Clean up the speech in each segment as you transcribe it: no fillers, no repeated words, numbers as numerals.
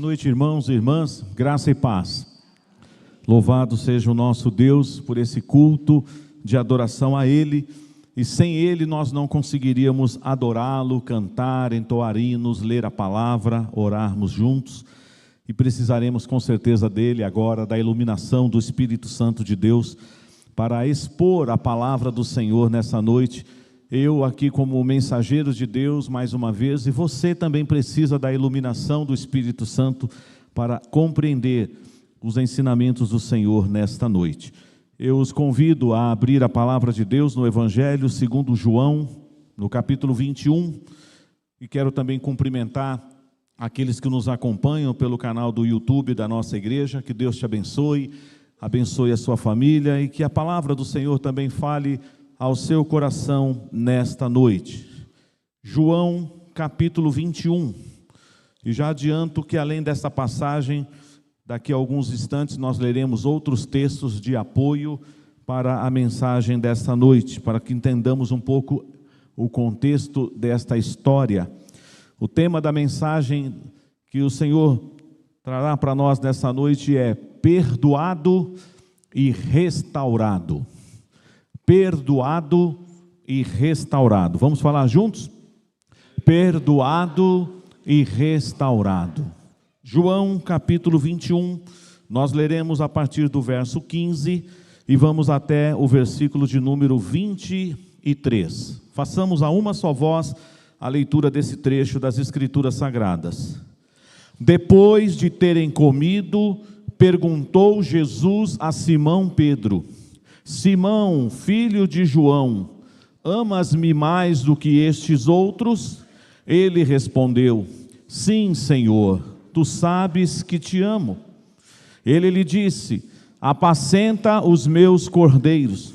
noite, irmãos e irmãs, graça e paz. Louvado seja o nosso Deus por esse culto de adoração a Ele, e sem Ele nós não conseguiríamos adorá-lo, cantar, entoar hinos, ler a palavra, orarmos juntos, e precisaremos com certeza dele agora, da iluminação do Espírito Santo de Deus, para expor a palavra do Senhor nessa noite. Eu aqui como mensageiro de Deus mais uma vez, e você também precisa da iluminação do Espírito Santo para compreender os ensinamentos do Senhor nesta noite. Eu os convido a abrir a palavra de Deus no Evangelho segundo João, no capítulo 21, e quero também cumprimentar aqueles que nos acompanham pelo canal do YouTube da nossa igreja. Que Deus te abençoe, abençoe a sua família, e que a palavra do Senhor também fale ao seu coração nesta noite. João capítulo 21, e já adianto que além desta passagem, daqui a alguns instantes nós leremos outros textos de apoio para a mensagem desta noite, para que entendamos um pouco o contexto desta história. O tema da mensagem que o Senhor trará para nós nessa noite é perdoado e restaurado. Perdoado e restaurado. Vamos falar juntos? Perdoado e restaurado. João capítulo 21, nós leremos a partir do verso 15 e vamos até o versículo de número 23. Façamos a uma só voz a leitura desse trecho das Escrituras Sagradas. Depois de terem comido, perguntou Jesus a Simão Pedro: Simão, filho de João, amas-me mais do que estes outros? Ele respondeu: Sim, Senhor, tu sabes que te amo. Ele lhe disse: apacenta os meus cordeiros.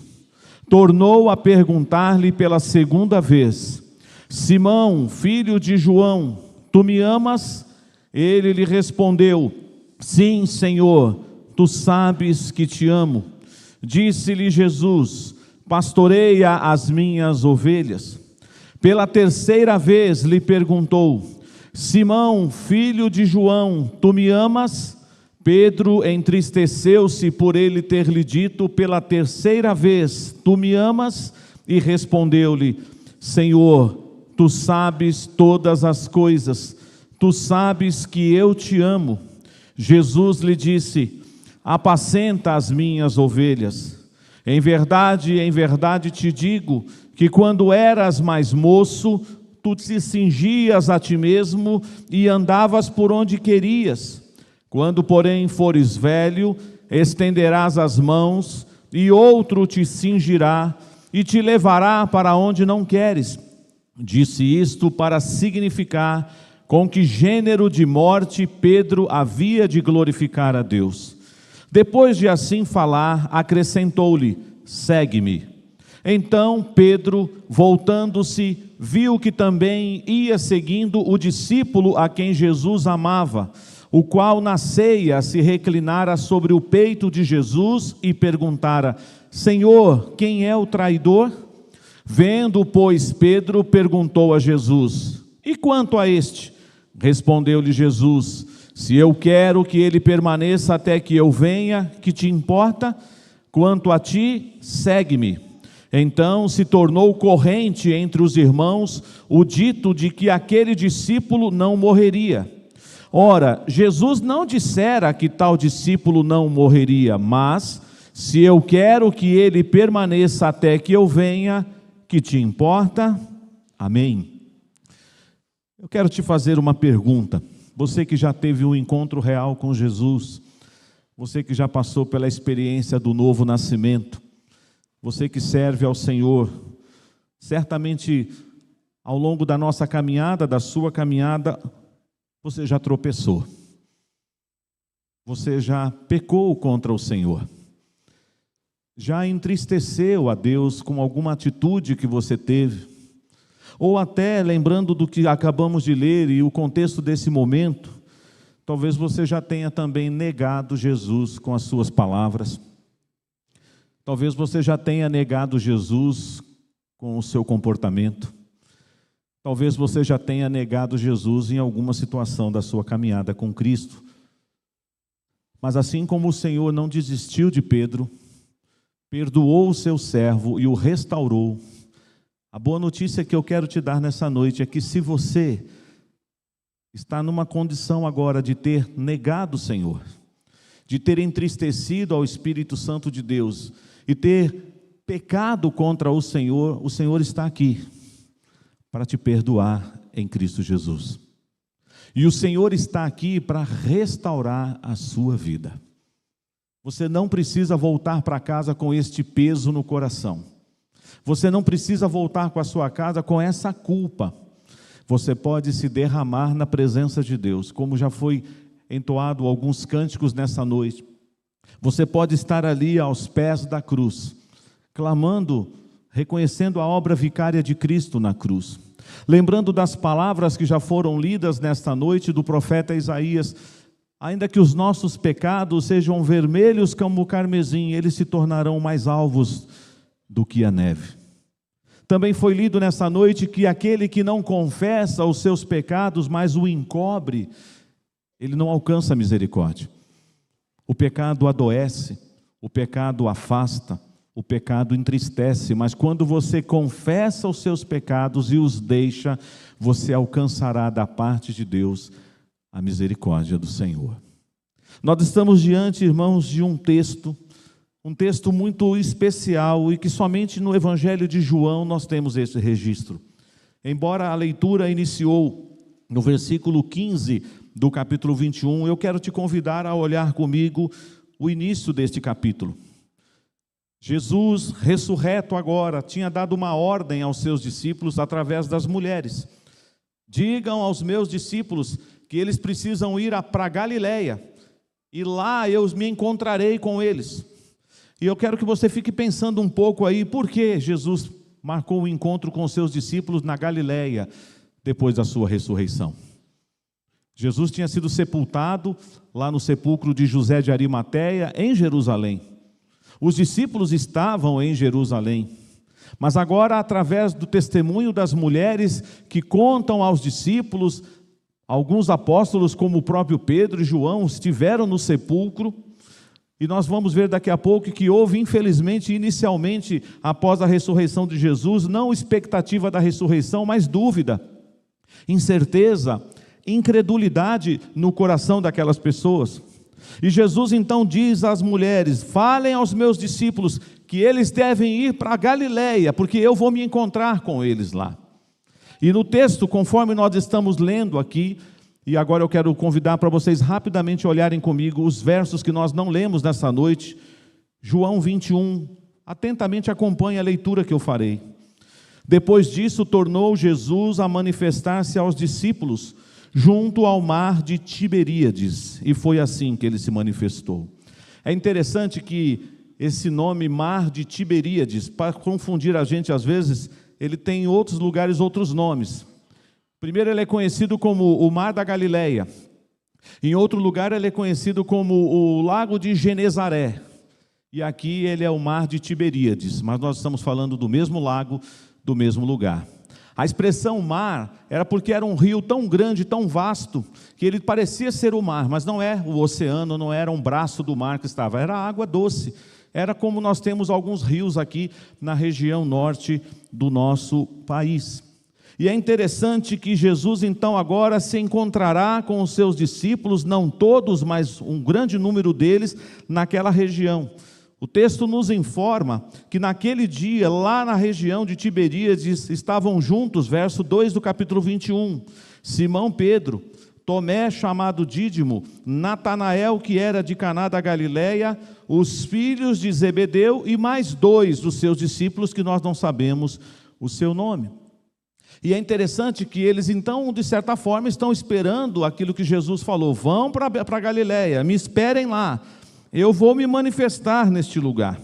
Tornou a perguntar-lhe pela segunda vez: Simão, filho de João, tu me amas? Ele lhe respondeu: Sim, Senhor, tu sabes que te amo. Disse-lhe Jesus: pastoreia as minhas ovelhas. Pela terceira vez lhe perguntou: Simão, filho de João, tu me amas? Pedro entristeceu-se por ele ter lhe dito pela terceira vez: tu me amas? E respondeu-lhe: Senhor, tu sabes todas as coisas, tu sabes que eu te amo. Jesus lhe disse: apacenta as minhas ovelhas. Em verdade te digo que quando eras mais moço, tu te cingias a ti mesmo e andavas por onde querias. Quando, porém, fores velho, estenderás as mãos e outro te cingirá e te levará para onde não queres. Disse isto para significar com que gênero de morte Pedro havia de glorificar a Deus. Depois de assim falar, acrescentou-lhe: segue-me. Então Pedro, voltando-se, viu que também ia seguindo o discípulo a quem Jesus amava, o qual na ceia se reclinara sobre o peito de Jesus e perguntara: Senhor, quem é o traidor? Vendo, pois, Pedro, perguntou a Jesus: e quanto a este? Respondeu-lhe Jesus: se eu quero que ele permaneça até que eu venha, que te importa? Quanto a ti, segue-me. Então se tornou corrente entre os irmãos o dito de que aquele discípulo não morreria. Ora, Jesus não dissera que tal discípulo não morreria, mas se eu quero que ele permaneça até que eu venha, que te importa? Amém. Eu quero te fazer uma pergunta. Você que já teve um encontro real com Jesus, você que já passou pela experiência do novo nascimento, você que serve ao Senhor, certamente ao longo da nossa caminhada, da sua caminhada, você já tropeçou. Você já pecou contra o Senhor. Já entristeceu a Deus com alguma atitude que você teve. Ou até, lembrando do que acabamos de ler e o contexto desse momento, talvez você já tenha também negado Jesus com as suas palavras. Talvez você já tenha negado Jesus com o seu comportamento. Talvez você já tenha negado Jesus em alguma situação da sua caminhada com Cristo. Mas assim como o Senhor não desistiu de Pedro, perdoou o seu servo e o restaurou, a boa notícia que eu quero te dar nessa noite é que se você está numa condição agora de ter negado o Senhor, de ter entristecido ao Espírito Santo de Deus e ter pecado contra o Senhor está aqui para te perdoar em Cristo Jesus. E o Senhor está aqui para restaurar a sua vida. Você não precisa voltar para casa com este peso no coração. Você não precisa voltar com a sua casa com essa culpa. Você pode se derramar na presença de Deus, como já foi entoado alguns cânticos nessa noite. Você pode estar ali aos pés da cruz, clamando, reconhecendo a obra vicária de Cristo na cruz. Lembrando das palavras que já foram lidas nesta noite do profeta Isaías: ainda que os nossos pecados sejam vermelhos como o carmesim, eles se tornarão mais alvos do que a neve. Também foi lido nessa noite que aquele que não confessa os seus pecados, mas o encobre, ele não alcança a misericórdia. O pecado adoece, o pecado afasta, o pecado entristece, mas quando você confessa os seus pecados e os deixa, você alcançará da parte de Deus a misericórdia do Senhor. Nós estamos diante, irmãos, de um texto muito especial e que somente no Evangelho de João nós temos esse registro. Embora a leitura iniciou no versículo 15 do capítulo 21, eu quero te convidar a olhar comigo o início deste capítulo. Jesus, ressurreto agora, tinha dado uma ordem aos seus discípulos através das mulheres: digam aos meus discípulos que eles precisam ir para Galileia, e lá eu me encontrarei com eles. E eu quero que você fique pensando um pouco aí, por que Jesus marcou o encontro com os seus discípulos na Galileia, depois da sua ressurreição. Jesus tinha sido sepultado lá no sepulcro de José de Arimateia, em Jerusalém. Os discípulos estavam em Jerusalém, mas agora, através do testemunho das mulheres que contam aos discípulos, alguns apóstolos, como o próprio Pedro e João, estiveram no sepulcro. E nós vamos ver daqui a pouco que houve, infelizmente, inicialmente, após a ressurreição de Jesus, não expectativa da ressurreição, mas dúvida, incerteza, incredulidade no coração daquelas pessoas. E Jesus então diz às mulheres: falem aos meus discípulos que eles devem ir para a Galileia, porque eu vou me encontrar com eles lá. E no texto, conforme nós estamos lendo aqui, e agora eu quero convidar para vocês rapidamente olharem comigo os versos que nós não lemos nessa noite. João 21, atentamente acompanhe a leitura que eu farei. Depois disso, tornou Jesus a manifestar-se aos discípulos junto ao mar de Tiberíades, e foi assim que ele se manifestou. É interessante que esse nome mar de Tiberíades, para confundir a gente às vezes, ele tem em outros lugares outros nomes. Primeiro, ele é conhecido como o Mar da Galileia. Em outro lugar, ele é conhecido como o Lago de Genezaré. E aqui ele é o Mar de Tiberíades, mas nós estamos falando do mesmo lago, do mesmo lugar. A expressão mar era porque era um rio tão grande, tão vasto, que ele parecia ser o mar, mas não é o oceano, não era um braço do mar que estava, era água doce. Era como nós temos alguns rios aqui na região norte do nosso país. E é interessante que Jesus então agora se encontrará com os seus discípulos, não todos, mas um grande número deles, naquela região. O texto nos informa que naquele dia, lá na região de Tiberíades, estavam juntos, verso 2 do capítulo 21, Simão Pedro, Tomé, chamado Dídimo, Natanael, que era de Caná da Galileia, os filhos de Zebedeu e mais 2 dos seus discípulos, que nós não sabemos o seu nome. E é interessante que eles então, de certa forma, estão esperando aquilo que Jesus falou: vão para a Galileia, me esperem lá, eu vou me manifestar neste lugar.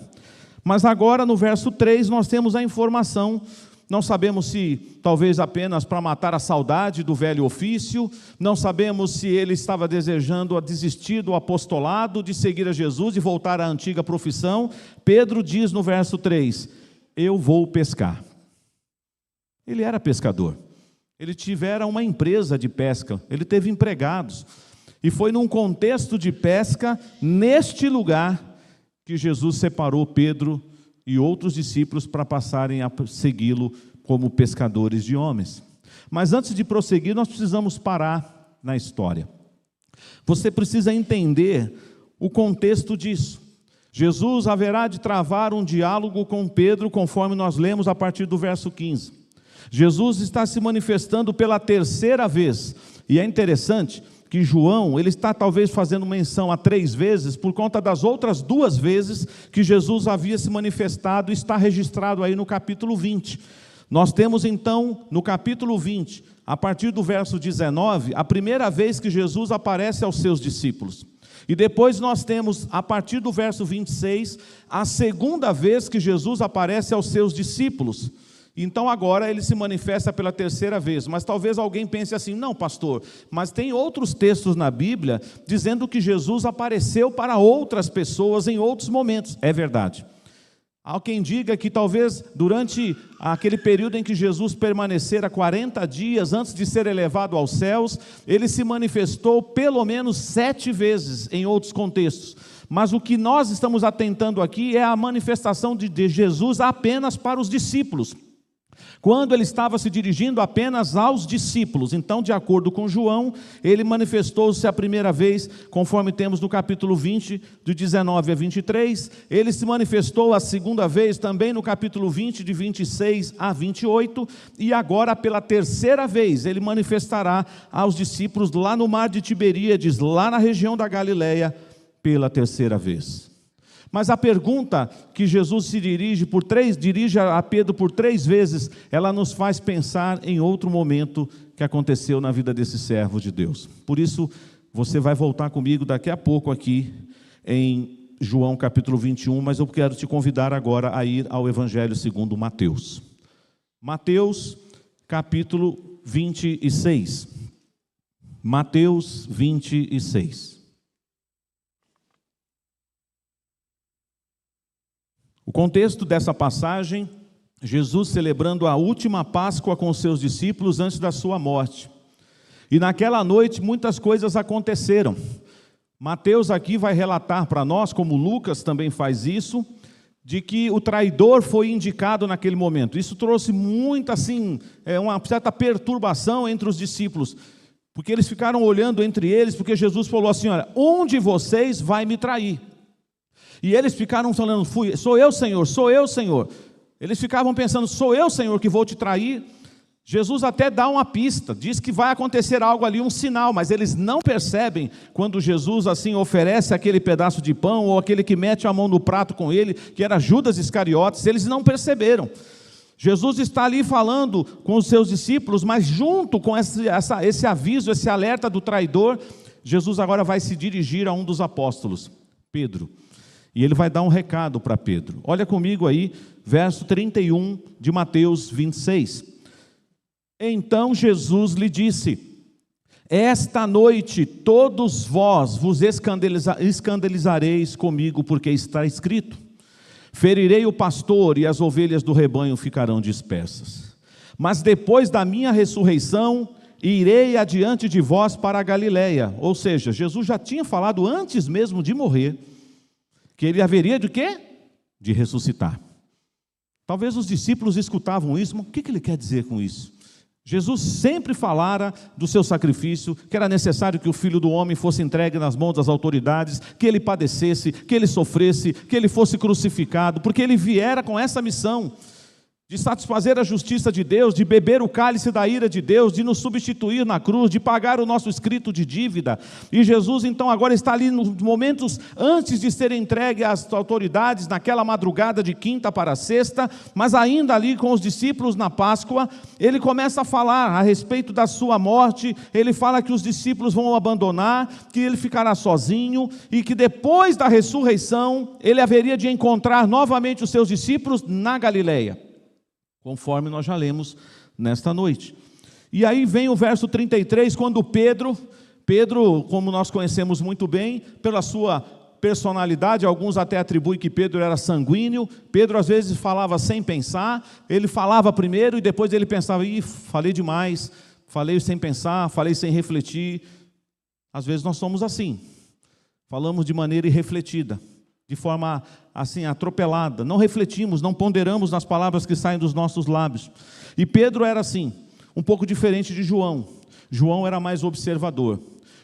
Mas agora no verso 3 nós temos a informação, não sabemos se talvez apenas para matar a saudade do velho ofício, não sabemos se ele estava desejando desistir do apostolado, de seguir a Jesus e voltar à antiga profissão. Pedro diz no verso 3, eu vou pescar. Ele era pescador, Ele tivera uma empresa de pesca, ele teve empregados. E foi num contexto de pesca, neste lugar, que Jesus separou Pedro e outros discípulos para passarem a segui-lo como pescadores de homens. Mas antes de prosseguir, nós precisamos parar na história. Você precisa entender o contexto disso. Jesus haverá de travar um diálogo com Pedro, conforme nós lemos a partir do verso 15. Jesus está se manifestando pela terceira vez, e é interessante que João, ele está talvez fazendo menção a 3 vezes, por conta das outras 2 vezes que Jesus havia se manifestado, e está registrado aí no capítulo 20. Nós temos então, no capítulo 20, a partir do verso 19, a primeira vez que Jesus aparece aos seus discípulos. E depois nós temos, a partir do verso 26, a segunda vez que Jesus aparece aos seus discípulos. Então agora ele se manifesta pela terceira vez. Mas talvez alguém pense assim: não, pastor, mas tem outros textos na Bíblia dizendo que Jesus apareceu para outras pessoas em outros momentos. É verdade. Há quem diga que talvez durante aquele período em que Jesus permanecera 40 dias antes de ser elevado aos céus, ele se manifestou pelo menos 7 vezes em outros contextos. Mas o que nós estamos atentando aqui é a manifestação de Jesus apenas para os discípulos, quando ele estava se dirigindo apenas aos discípulos. Então, de acordo com João, ele manifestou-se a primeira vez, conforme temos no capítulo 20, de 19 a 23. Ele se manifestou a segunda vez também no capítulo 20, de 26 a 28. E agora, pela terceira vez, ele manifestará aos discípulos lá no mar de Tiberíades, lá na região da Galileia, pela terceira vez. Mas a pergunta que Jesus dirige a Pedro por 3 vezes, ela nos faz pensar em outro momento que aconteceu na vida desse servo de Deus. Por isso, você vai voltar comigo daqui a pouco aqui em João capítulo 21, mas eu quero te convidar agora a ir ao Evangelho segundo Mateus. Mateus capítulo 26. Mateus 26. O contexto dessa passagem, Jesus celebrando a última Páscoa com seus discípulos antes da sua morte. E naquela noite muitas coisas aconteceram. Mateus aqui vai relatar para nós, como Lucas também faz isso, de que o traidor foi indicado naquele momento. Isso trouxe muita, uma certa perturbação entre os discípulos, porque eles ficaram olhando entre eles, porque Jesus falou assim: olha, um de vocês vai me trair. E eles ficaram falando: sou eu, Senhor, sou eu, Senhor. Eles ficavam pensando: sou eu, Senhor, que vou te trair. Jesus até dá uma pista, diz que vai acontecer algo ali, um sinal, mas eles não percebem quando Jesus assim oferece aquele pedaço de pão, ou aquele que mete a mão no prato com ele, que era Judas Iscariotes. Eles não perceberam. Jesus está ali falando com os seus discípulos, mas junto com esse aviso, esse alerta do traidor, Jesus agora vai se dirigir a um dos apóstolos, Pedro. E ele vai dar um recado para Pedro. Olha comigo aí, verso 31 de Mateus 26. Então Jesus lhe disse: esta noite todos vós vos escandalizareis comigo, porque está escrito: ferirei o pastor e as ovelhas do rebanho ficarão dispersas. Mas depois da minha ressurreição, irei adiante de vós para a Galileia. Ou seja, Jesus já tinha falado antes mesmo de morrer, que ele haveria de quê? De ressuscitar. Talvez os discípulos escutavam isso, mas o que ele quer dizer com isso? Jesus sempre falara do seu sacrifício, que era necessário que o Filho do Homem fosse entregue nas mãos das autoridades, que ele padecesse, que ele sofresse, que ele fosse crucificado, porque ele viera com essa missão de satisfazer a justiça de Deus, de beber o cálice da ira de Deus, de nos substituir na cruz, de pagar o nosso escrito de dívida. E Jesus então agora está ali nos momentos antes de ser entregue às autoridades, naquela madrugada de quinta para sexta, mas ainda ali com os discípulos na Páscoa. Ele começa a falar a respeito da sua morte. Ele fala que os discípulos vão o abandonar, que ele ficará sozinho, e que depois da ressurreição ele haveria de encontrar novamente os seus discípulos na Galileia, conforme nós já lemos nesta noite. E aí vem o verso 33, quando Pedro, como nós conhecemos muito bem, pela sua personalidade, alguns até atribuem que Pedro era sanguíneo. Pedro às vezes falava sem pensar, ele falava primeiro e depois ele pensava: falei demais, falei sem pensar, falei sem refletir. Às vezes nós somos assim, falamos de maneira irrefletida, de forma assim atropelada, não refletimos, não ponderamos nas palavras que saem dos nossos lábios. E Pedro era assim, um pouco diferente de João. João era mais observador.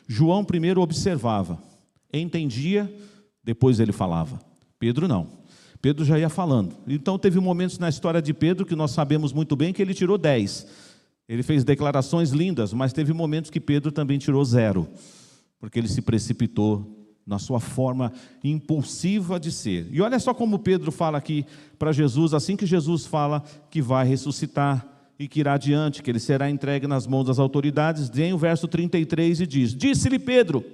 João primeiro observava, entendia, depois ele falava. Pedro não. Pedro já ia falando. Então teve momentos na história de Pedro que nós sabemos muito bem que ele tirou 10. Ele fez declarações lindas, mas teve momentos que Pedro também tirou 0, porque ele se precipitou na sua forma impulsiva de ser. E olha só como Pedro fala aqui para Jesus, assim que Jesus fala que vai ressuscitar e que irá adiante, que ele será entregue nas mãos das autoridades, vem o verso 33 e diz: disse-lhe Pedro,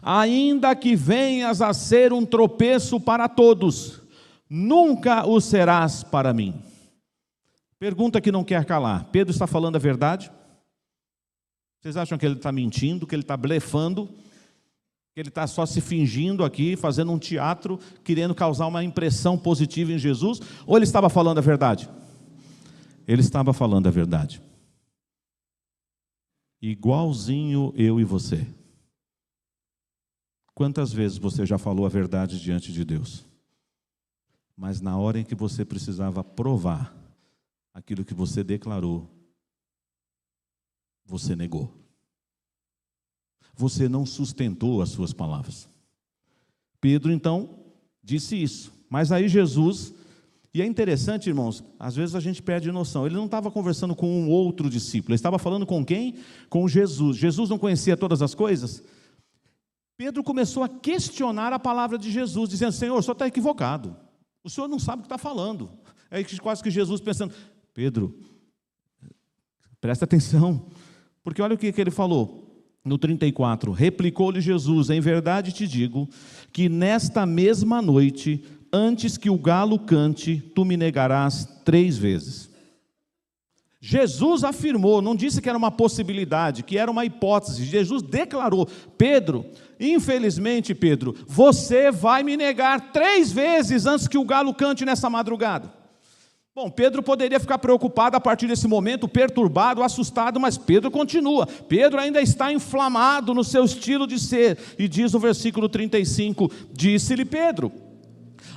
ainda que venhas a ser um tropeço para todos, nunca o serás para mim. Pergunta que não quer calar, Pedro está falando a verdade? Vocês acham que ele está mentindo, que ele está blefando, que ele está só se fingindo aqui, fazendo um teatro, querendo causar uma impressão positiva em Jesus? Ou ele estava falando a verdade? Ele estava falando a verdade. Igualzinho eu e você. Quantas vezes você já falou a verdade diante de Deus? Mas na hora em que você precisava provar aquilo que você declarou, você negou. Você não sustentou as suas palavras. Pedro, então, disse isso. Mas aí Jesus, e é interessante, irmãos, às vezes a gente perde noção. Ele não estava conversando com um outro discípulo. Ele estava falando com quem? Com Jesus. Jesus não conhecia todas as coisas? Pedro começou a questionar a palavra de Jesus, dizendo: Senhor, o senhor está equivocado. O senhor não sabe o que está falando. É quase que Jesus pensando: Pedro, presta atenção. Porque olha o que ele falou. No 34, replicou-lhe Jesus: em verdade te digo, que nesta mesma noite, antes que o galo cante, tu me negarás 3 vezes. Jesus afirmou, não disse que era uma possibilidade, que era uma hipótese. Jesus declarou: Pedro, infelizmente Pedro, você vai me negar 3 vezes antes que o galo cante nessa madrugada. Bom, Pedro poderia ficar preocupado a partir desse momento, perturbado, assustado, mas Pedro continua. Pedro ainda está inflamado no seu estilo de ser. E diz o versículo 35, disse-lhe Pedro: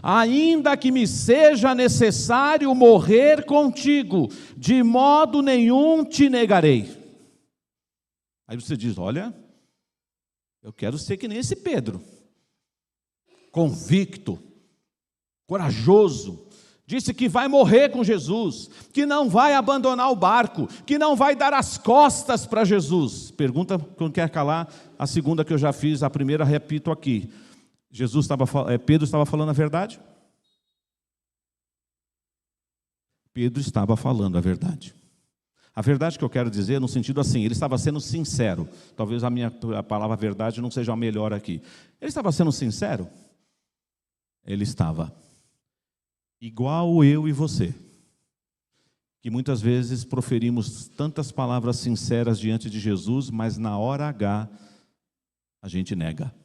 ainda que me seja necessário morrer contigo, de modo nenhum te negarei. Aí você diz: olha, eu quero ser que nem esse Pedro, convicto, corajoso. Disse que vai morrer com Jesus, que não vai abandonar o barco, que não vai dar as costas para Jesus. Pergunta que não quer calar, a segunda que eu já fiz, a primeira repito aqui. Pedro estava falando a verdade? Pedro estava falando a verdade. A verdade que eu quero dizer no sentido assim, ele estava sendo sincero. Talvez a palavra verdade não seja a melhor aqui. Ele estava sendo sincero? Ele estava. Igual eu e você, que muitas vezes proferimos tantas palavras sinceras diante de Jesus, mas na hora H, a gente nega.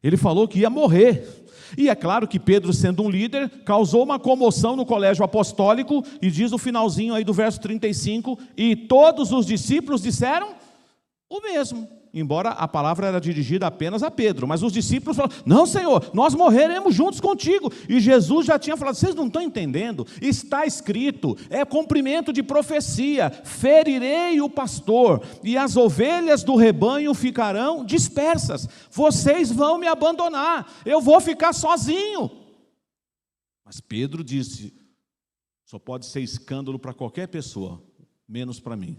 Ele falou que ia morrer, e é claro que Pedro, sendo um líder, causou uma comoção no colégio apostólico, e diz no finalzinho aí do verso 35, e todos os discípulos disseram o mesmo. Embora a palavra era dirigida apenas a Pedro, mas os discípulos falaram: não, Senhor, nós morreremos juntos contigo. E Jesus já tinha falado: vocês não estão entendendo? Está escrito, é cumprimento de profecia: ferirei o pastor, e as ovelhas do rebanho ficarão dispersas. Vocês vão me abandonar, eu vou ficar sozinho. Mas Pedro disse: só pode ser escândalo para qualquer pessoa, menos para mim.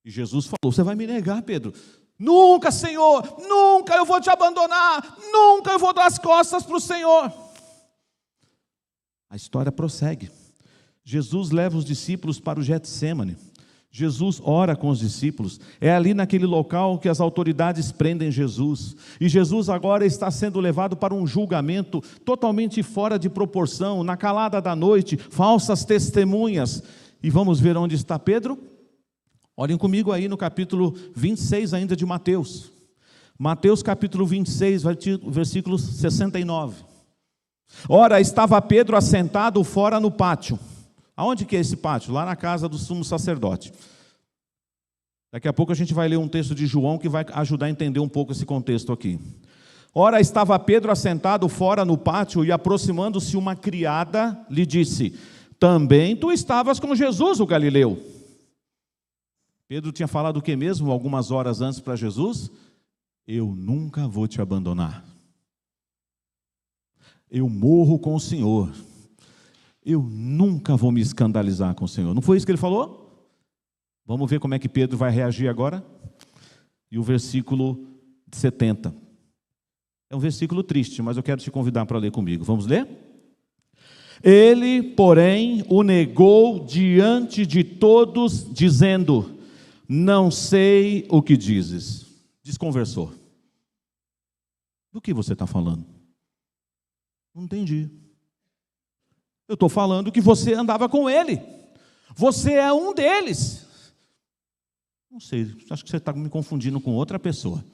E Jesus falou: você vai me negar, Pedro? Nunca, Senhor, nunca eu vou te abandonar, nunca eu vou dar as costas para o Senhor. A história prossegue. Jesus leva os discípulos para o Getsêmani. Jesus ora com os discípulos. É ali naquele local que as autoridades prendem Jesus. E Jesus agora está sendo levado para um julgamento totalmente fora de proporção, na calada da noite, falsas testemunhas. E vamos ver onde está Pedro? Olhem comigo aí no capítulo 26 ainda de Mateus. Mateus capítulo 26, versículo 69. Ora, estava Pedro assentado fora no pátio. Aonde que é esse pátio? Lá na casa do sumo sacerdote. Daqui a pouco a gente vai ler um texto de João que vai ajudar a entender um pouco esse contexto aqui. Ora, estava Pedro assentado fora no pátio e aproximando-se uma criada lhe disse: também tu estavas com Jesus, o Galileu. Pedro tinha falado o que mesmo algumas horas antes para Jesus? Eu nunca vou te abandonar. Eu morro com o Senhor. Eu nunca vou me escandalizar com o Senhor. Não foi isso que ele falou? Vamos ver como é que Pedro vai reagir agora? E o versículo 70. É um versículo triste, mas eu quero te convidar para ler comigo. Vamos ler? Ele, porém, o negou diante de todos, dizendo: não sei o que dizes. Desconversou. Do que você está falando? Não entendi. Eu estou falando que você andava com ele. Você é um deles. Não sei, acho que você está me confundindo com outra pessoa.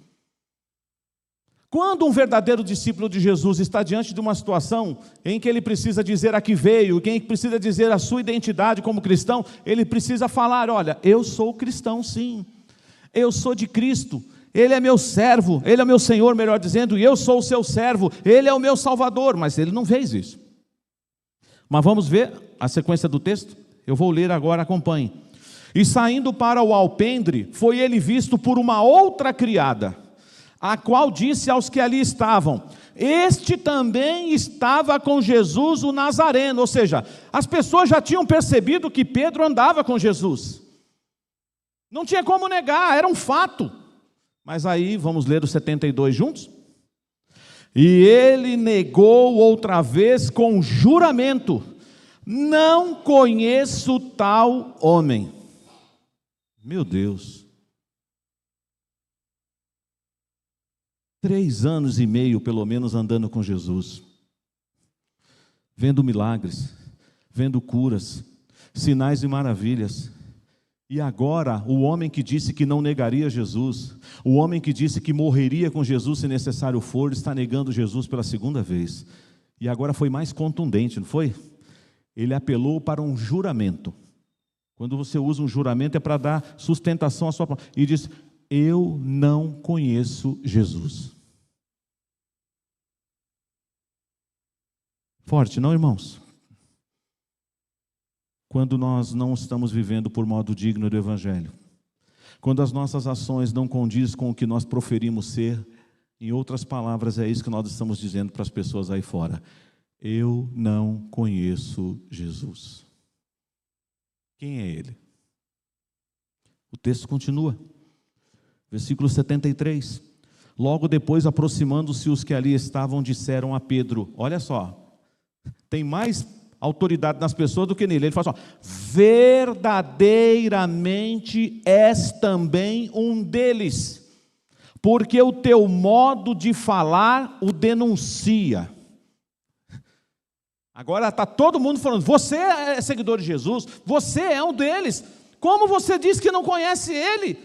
Quando um verdadeiro discípulo de Jesus está diante de uma situação em que ele precisa dizer a que veio, quem precisa dizer a sua identidade como cristão, ele precisa falar: olha, eu sou cristão sim, eu sou de Cristo, Ele é meu servo, Ele é meu Senhor, melhor dizendo, e eu sou o seu servo, Ele é o meu Salvador, mas ele não fez isso. Mas vamos ver a sequência do texto? Eu vou ler agora, acompanhe. E saindo para o alpendre, foi ele visto por uma outra criada, a qual disse aos que ali estavam: este também estava com Jesus o Nazareno. Ou seja, as pessoas já tinham percebido que Pedro andava com Jesus. Não tinha como negar, era um fato. Mas aí, vamos ler o 72 juntos? E ele negou outra vez com juramento: não conheço tal homem. Meu Deus. 3 anos e meio, pelo menos, andando com Jesus, vendo milagres, vendo curas, sinais e maravilhas. E agora, o homem que disse que não negaria Jesus, o homem que disse que morreria com Jesus se necessário for, está negando Jesus pela segunda vez. E agora foi mais contundente, não foi? Ele apelou para um juramento. Quando você usa um juramento é para dar sustentação à sua palavra. E diz: eu não conheço Jesus. Forte, não, irmãos? Quando nós não estamos vivendo por modo digno do Evangelho, quando as nossas ações não condizem com o que nós proferimos ser, em outras palavras, é isso que nós estamos dizendo para as pessoas aí fora: eu não conheço Jesus. Quem é Ele? O texto continua, versículo 73. Logo depois, aproximando-se os que ali estavam, disseram a Pedro: olha só, tem mais autoridade nas pessoas do que nele. Ele fala assim: verdadeiramente és também um deles, porque o teu modo de falar o denuncia. Agora está todo mundo falando: você é seguidor de Jesus, você é um deles, como você diz que não conhece ele?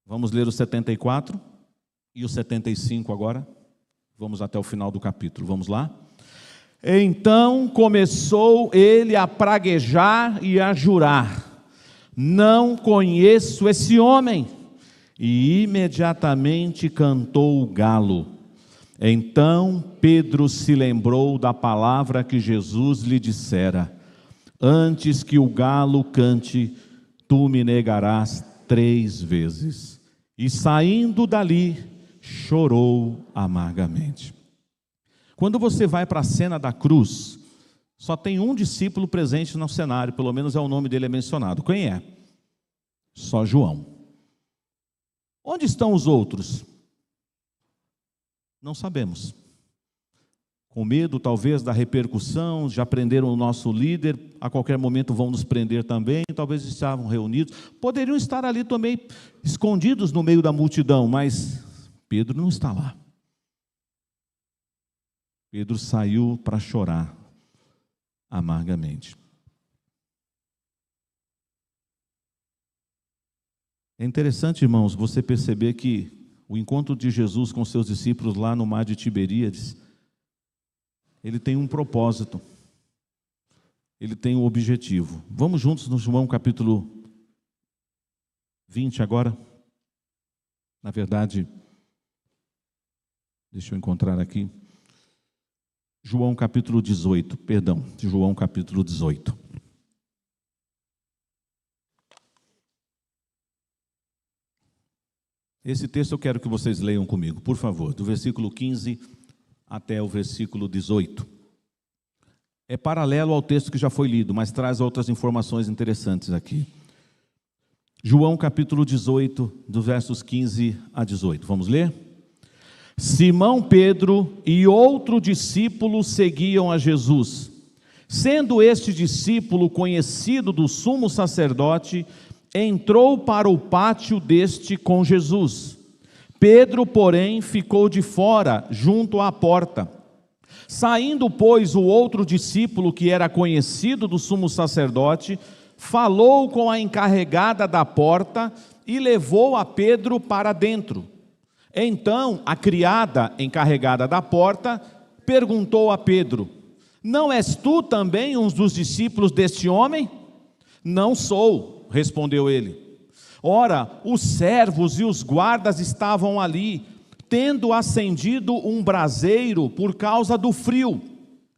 Vamos ler o 74 e o 75 agora, vamos até o final do capítulo, vamos lá? Então começou ele a praguejar e a jurar: não conheço esse homem. E imediatamente cantou o galo. Então Pedro se lembrou da palavra que Jesus lhe dissera: antes que o galo cante, tu me negarás 3 vezes. E saindo dali, chorou amargamente. Quando você vai para a cena da cruz, só tem um discípulo presente no cenário, pelo menos o nome dele é mencionado. Quem é? Só João. Onde estão os outros? Não sabemos. Com medo talvez da repercussão, já prenderam o nosso líder, a qualquer momento vão nos prender também, talvez estavam reunidos, poderiam estar ali também, escondidos no meio da multidão, mas Pedro não está lá. Pedro saiu para chorar amargamente. É interessante, irmãos, você perceber que o encontro de Jesus com seus discípulos lá no mar de Tiberíades, ele tem um propósito. ele tem um objetivo. Vamos juntos no João capítulo 20 agora. Na verdade, deixa eu encontrar aqui. João capítulo 18, perdão, João capítulo 18. Esse texto eu quero que vocês leiam comigo, por favor, do versículo 15 até o versículo 18. É paralelo ao texto que já foi lido, mas traz outras informações interessantes aqui. João capítulo 18, dos versos 15 a 18. Vamos ler? Simão Pedro e outro discípulo seguiam a Jesus. Sendo este discípulo conhecido do sumo sacerdote, entrou para o pátio deste com Jesus. Pedro, porém, ficou de fora, junto à porta. Saindo, pois, o outro discípulo, que era conhecido do sumo sacerdote, falou com a encarregada da porta e levou a Pedro para dentro. Então, a criada encarregada da porta perguntou a Pedro: não és tu também um dos discípulos deste homem? Não sou, respondeu ele. Ora, os servos e os guardas estavam ali, tendo acendido um braseiro por causa do frio,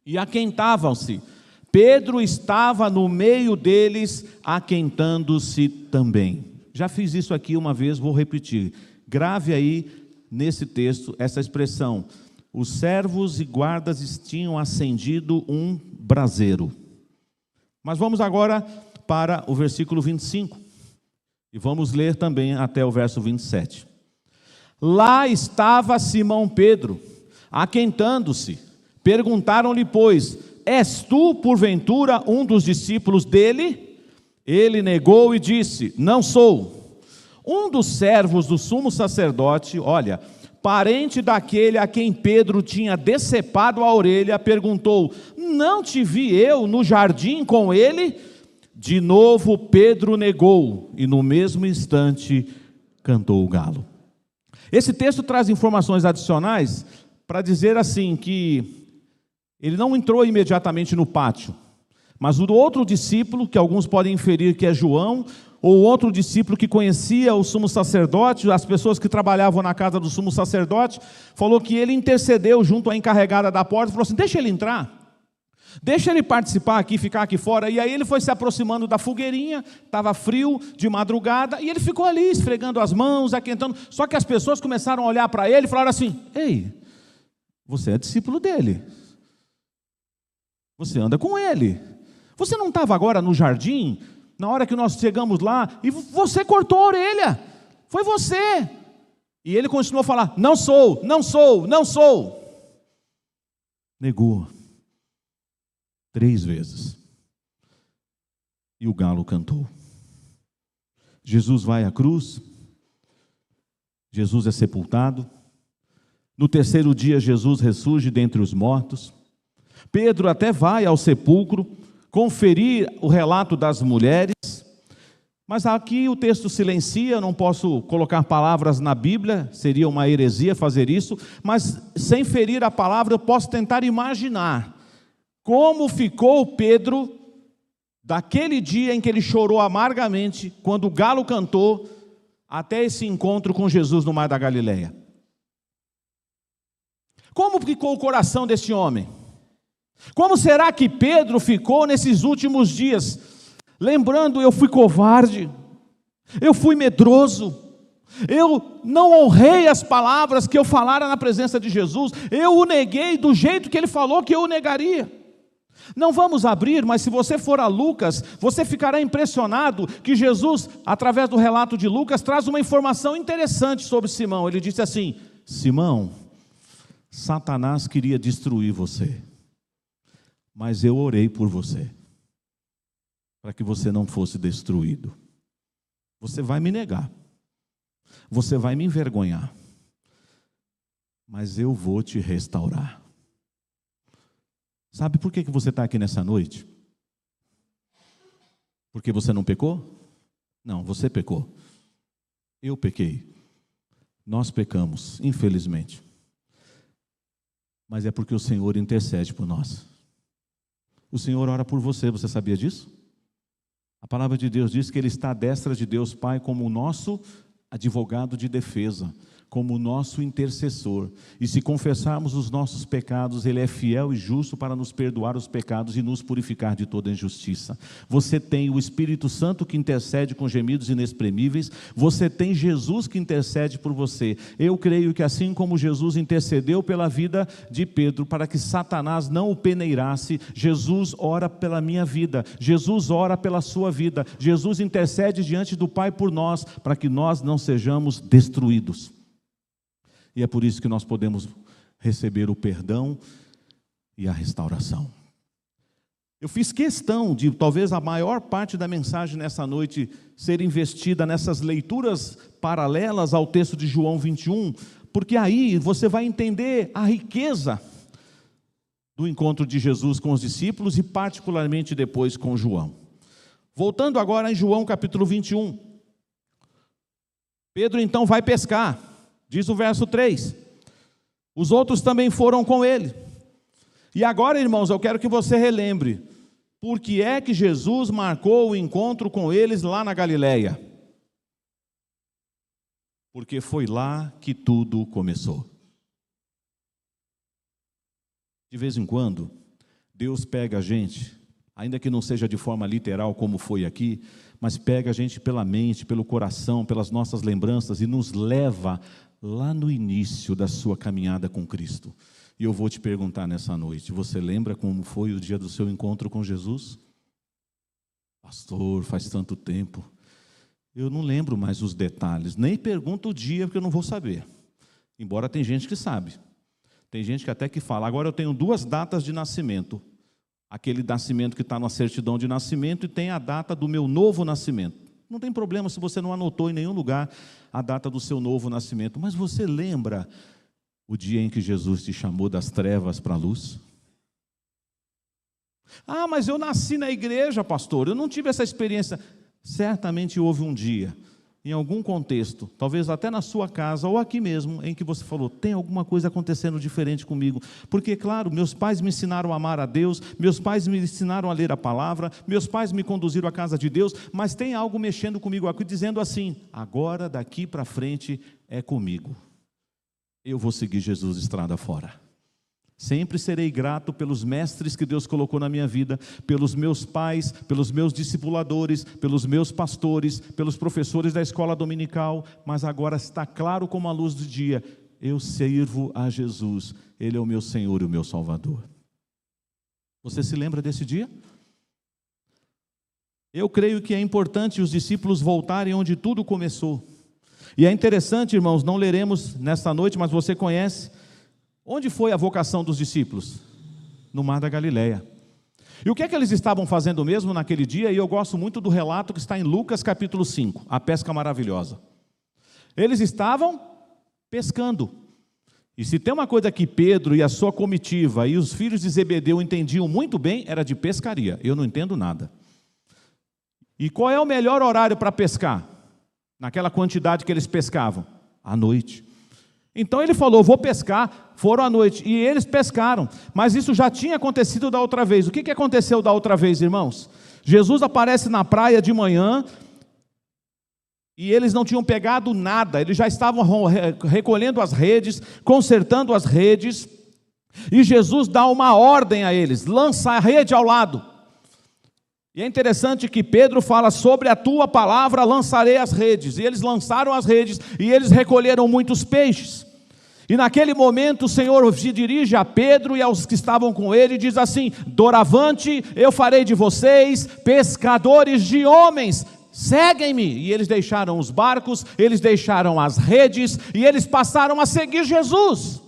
e aquentavam-se. Pedro estava no meio deles, aquentando-se também. Já fiz isso aqui uma vez, vou repetir. Grave aí nesse texto essa expressão: os servos e guardas tinham acendido um braseiro. Mas vamos agora para o versículo 25, e vamos ler também até o verso 27. Lá estava Simão Pedro, aquentando-se. Perguntaram-lhe, pois: és tu, porventura, um dos discípulos dele? Ele negou e disse: não sou. Um dos servos do sumo sacerdote, olha, parente daquele a quem Pedro tinha decepado a orelha, perguntou: não te vi eu no jardim com ele? De novo Pedro negou, e no mesmo instante cantou o galo. Esse texto traz informações adicionais para dizer assim que ele não entrou imediatamente no pátio, mas o outro discípulo, que alguns podem inferir que é João, ou outro discípulo que conhecia o sumo sacerdote, as pessoas que trabalhavam na casa do sumo sacerdote, falou que ele intercedeu junto à encarregada da porta e falou assim: deixa ele entrar, deixa ele participar aqui, ficar aqui fora. E aí ele foi se aproximando da fogueirinha, estava frio, de madrugada, e ele ficou ali esfregando as mãos, aquentando. Só que as pessoas começaram a olhar para ele e falaram assim: ei, você é discípulo dele, você anda com ele, você não estava agora no jardim, na hora que nós chegamos lá, e você cortou a orelha, foi você. E ele continuou a falar: não sou, não sou, não sou. Negou 3 vezes, e o galo cantou. Jesus vai à cruz, Jesus é sepultado, no 3º dia Jesus ressurge dentre os mortos. Pedro até vai ao sepulcro conferir o relato das mulheres, mas aqui o texto silencia. Eu não posso colocar palavras na Bíblia, seria uma heresia fazer isso, mas sem ferir a palavra eu posso tentar imaginar como ficou Pedro daquele dia em que ele chorou amargamente, quando o galo cantou, até esse encontro com Jesus no Mar da Galileia. Como ficou o coração desse homem? Como será que Pedro ficou nesses últimos dias? Lembrando, eu fui covarde, eu fui medroso, eu não honrei as palavras que eu falara na presença de Jesus, eu o neguei do jeito que ele falou que eu o negaria. Não vamos abrir, mas se você for a Lucas, você ficará impressionado que Jesus, através do relato de Lucas, traz uma informação interessante sobre Simão. Ele disse assim: Simão, Satanás queria destruir você, mas eu orei por você, para que você não fosse destruído. Você vai me negar, você vai me envergonhar, mas eu vou te restaurar. Sabe por que você está aqui nessa noite? Porque você não pecou? Não, você pecou. Eu pequei. Nós pecamos, infelizmente. Mas é porque o Senhor intercede por nós. O Senhor ora por você, você sabia disso? A palavra de Deus diz que Ele está à destra de Deus Pai como o nosso advogado de defesa, como o nosso intercessor. E se confessarmos os nossos pecados, Ele é fiel e justo para nos perdoar os pecados e nos purificar de toda injustiça. Você tem o Espírito Santo que intercede com gemidos inexprimíveis, você tem Jesus que intercede por você. Eu creio que assim como Jesus intercedeu pela vida de Pedro, para que Satanás não o peneirasse, Jesus ora pela minha vida, Jesus ora pela sua vida, Jesus intercede diante do Pai por nós, para que nós não sejamos destruídos. E é por isso que nós podemos receber o perdão e a restauração. Eu fiz questão de, talvez a maior parte da mensagem nessa noite, ser investida nessas leituras paralelas ao texto de João 21, porque aí você vai entender a riqueza do encontro de Jesus com os discípulos e particularmente depois com João. Voltando agora em João capítulo 21. Pedro então vai pescar. Diz o verso 3, os outros também foram com ele. E agora, irmãos, eu quero que você relembre, por que é que Jesus marcou o encontro com eles lá na Galileia? Porque foi lá que tudo começou. De vez em quando, Deus pega a gente, ainda que não seja de forma literal como foi aqui, mas pega a gente pela mente, pelo coração, pelas nossas lembranças e nos leva lá no início da sua caminhada com Cristo. E eu vou te perguntar nessa noite, você lembra como foi o dia do seu encontro com Jesus? Pastor, faz tanto tempo. Eu não lembro mais os detalhes, nem pergunto o dia porque eu não vou saber. Embora tem gente que sabe. Tem gente que até que fala, agora eu tenho 2 datas de nascimento. Aquele nascimento que está na certidão de nascimento e tem a data do meu novo nascimento. Não tem problema se você não anotou em nenhum lugar a data do seu novo nascimento. Mas você lembra o dia em que Jesus te chamou das trevas para a luz? Ah, mas eu nasci na igreja, pastor, eu não tive essa experiência. Certamente houve um dia, em algum contexto, talvez até na sua casa ou aqui mesmo, em que você falou, tem alguma coisa acontecendo diferente comigo. Porque, claro, meus pais me ensinaram a amar a Deus, meus pais me ensinaram a ler a palavra, meus pais me conduziram à casa de Deus, mas tem algo mexendo comigo aqui, dizendo assim, agora daqui para frente é comigo. Eu vou seguir Jesus estrada fora. Sempre serei grato pelos mestres que Deus colocou na minha vida, pelos meus pais, pelos meus discipuladores, pelos meus pastores, pelos professores da escola dominical, mas agora está claro como a luz do dia, eu sirvo a Jesus, Ele é o meu Senhor e o meu Salvador. Você se lembra desse dia? Eu creio que é importante os discípulos voltarem onde tudo começou. E é interessante, irmãos, não leremos nesta noite, mas você conhece. Onde foi a vocação dos discípulos? No Mar da Galileia. E o que é que eles estavam fazendo mesmo naquele dia? E eu gosto muito do relato que está em Lucas capítulo 5, a pesca maravilhosa. Eles estavam pescando. E se tem uma coisa que Pedro e a sua comitiva e os filhos de Zebedeu entendiam muito bem, era de pescaria. Eu não entendo nada. E qual é o melhor horário para pescar? Naquela quantidade que eles pescavam? À noite. Então ele falou, vou pescar, foram à noite, e eles pescaram, mas isso já tinha acontecido da outra vez. O que aconteceu da outra vez, irmãos? Jesus aparece na praia de manhã, e eles não tinham pegado nada, eles já estavam recolhendo as redes, consertando as redes, e Jesus dá uma ordem a eles, lança a rede ao lado. E é interessante que Pedro fala, sobre a tua palavra lançarei as redes, e eles lançaram as redes, e eles recolheram muitos peixes. E naquele momento o Senhor se dirige a Pedro e aos que estavam com ele e diz assim, doravante eu farei de vocês pescadores de homens, seguem-me. E eles deixaram os barcos, eles deixaram as redes e eles passaram a seguir Jesus.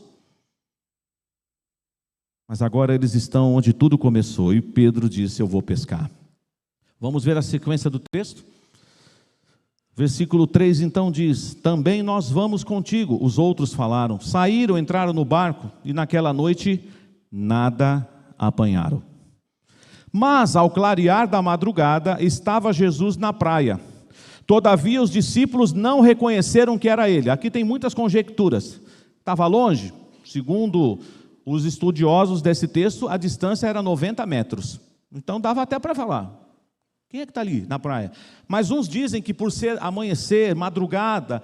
Mas agora eles estão onde tudo começou e Pedro disse, eu vou pescar. Vamos ver a sequência do texto? Versículo 3 então diz, também nós vamos contigo. Os outros falaram, saíram, entraram no barco e naquela noite nada apanharam. Mas ao clarear da madrugada estava Jesus na praia. Todavia os discípulos não reconheceram que era ele. Aqui tem muitas conjecturas. Estava longe? Segundo os estudiosos desse texto, a distância era 90 metros. Então dava até para falar. Quem é que está ali na praia? Mas uns dizem que por ser amanhecer, madrugada,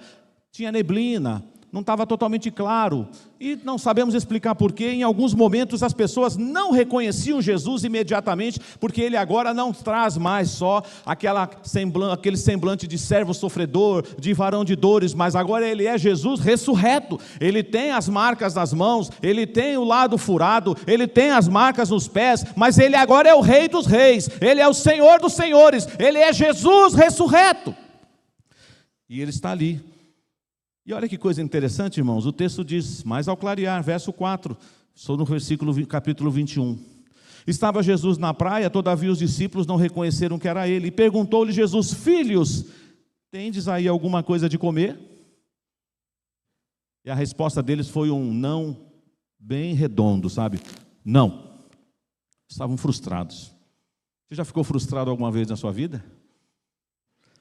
tinha neblina, não estava totalmente claro, e não sabemos explicar porquê. Em alguns momentos as pessoas não reconheciam Jesus imediatamente, porque ele agora não traz mais só aquele semblante de servo sofredor, de varão de dores, mas agora ele é Jesus ressurreto. Ele tem as marcas nas mãos, ele tem o lado furado, ele tem as marcas nos pés, mas ele agora é o Rei dos Reis, ele é o Senhor dos Senhores, ele é Jesus ressurreto, e ele está ali. E olha que coisa interessante, irmãos, o texto diz, mais ao clarear, verso 4, estou no capítulo 21. Estava Jesus na praia, todavia os discípulos não reconheceram que era ele, e perguntou-lhe Jesus: filhos, tendes aí alguma coisa de comer? E a resposta deles foi um não bem redondo, sabe? Não. Estavam frustrados. Você já ficou frustrado alguma vez na sua vida?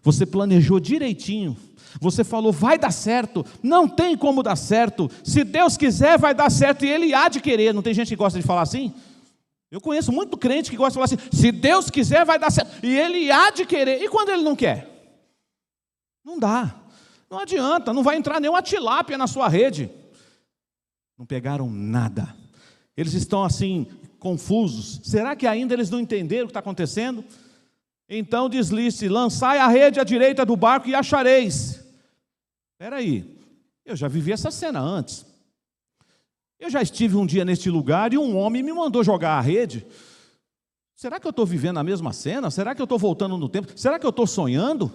Você planejou direitinho, você falou, vai dar certo, não tem como dar certo, se Deus quiser vai dar certo, e Ele há de querer. Não tem gente que gosta de falar assim? Eu conheço muito crente que gosta de falar assim, se Deus quiser vai dar certo, e Ele há de querer. E quando Ele não quer? Não dá, não adianta, não vai entrar nenhuma tilápia na sua rede. Não pegaram nada, eles estão assim, confusos. Será que ainda eles não entenderam o que está acontecendo? Então diz-lhe: lançai a rede à direita do barco e achareis. Espera aí, eu já vivi essa cena antes. Eu já estive um dia neste lugar e um homem me mandou jogar a rede. Será que eu estou vivendo a mesma cena? Será que eu estou voltando no tempo? Será que eu estou sonhando?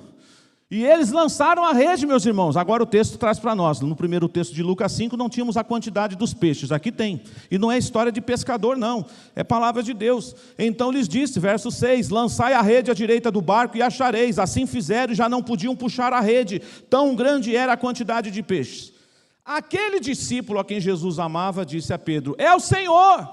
E eles lançaram a rede, meus irmãos. Agora o texto traz para nós. No primeiro texto de Lucas 5 não tínhamos a quantidade dos peixes. Aqui tem. E não é história de pescador, não. É palavra de Deus. Então lhes disse, verso 6, lançai a rede à direita do barco e achareis. Assim fizeram e já não podiam puxar a rede. Tão grande era a quantidade de peixes. Aquele discípulo a quem Jesus amava disse a Pedro: é o Senhor.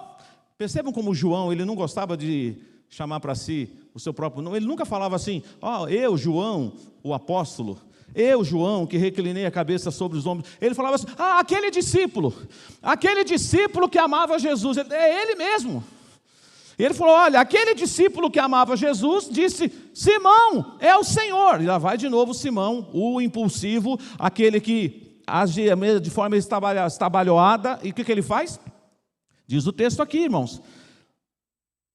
Percebam como João, ele não gostava de chamar para si o seu próprio nome. Ele nunca falava assim, eu, João, o apóstolo, eu, João, que reclinei a cabeça sobre os ombros. Ele falava assim, aquele discípulo que amava Jesus, é ele mesmo. E ele falou, olha, aquele discípulo que amava Jesus disse, Simão, é o Senhor. E lá vai de novo Simão, o impulsivo, aquele que agia de forma estabalhoada. E o que ele faz? Diz o texto aqui, irmãos.